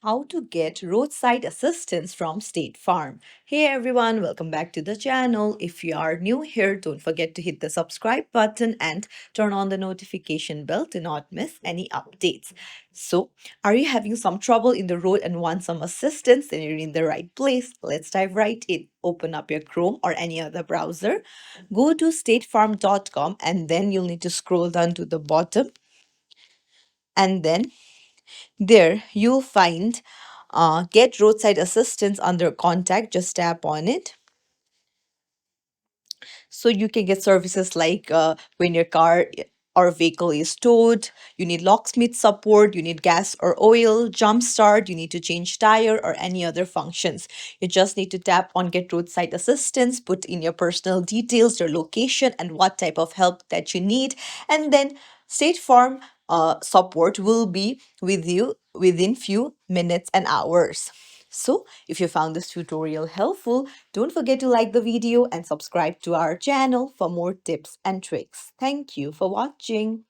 How to get roadside assistance from State Farm. Hey everyone, welcome back to the channel. If you are new here, don't forget to hit the subscribe button and turn on the notification bell to not miss any updates. So, are you having some trouble in the road and want some assistance? Then you're in the right place. Let's dive right in. Open up your Chrome or any other browser. Go to statefarm.com and then you'll need to scroll down to the bottom, and then there you'll find get roadside assistance under contact. Just tap on it. So you can get services like when your car or vehicle is towed, you need locksmith support, you need gas or oil, jump start, you need to change tire or any other functions. You just need to tap on get roadside assistance, put in your personal details, your location, and what type of help that you need. And then State Farm support will be with you within few minutes and hours. So, if you found this tutorial helpful, don't forget to like the video and subscribe to our channel for more tips and tricks. Thank you for watching.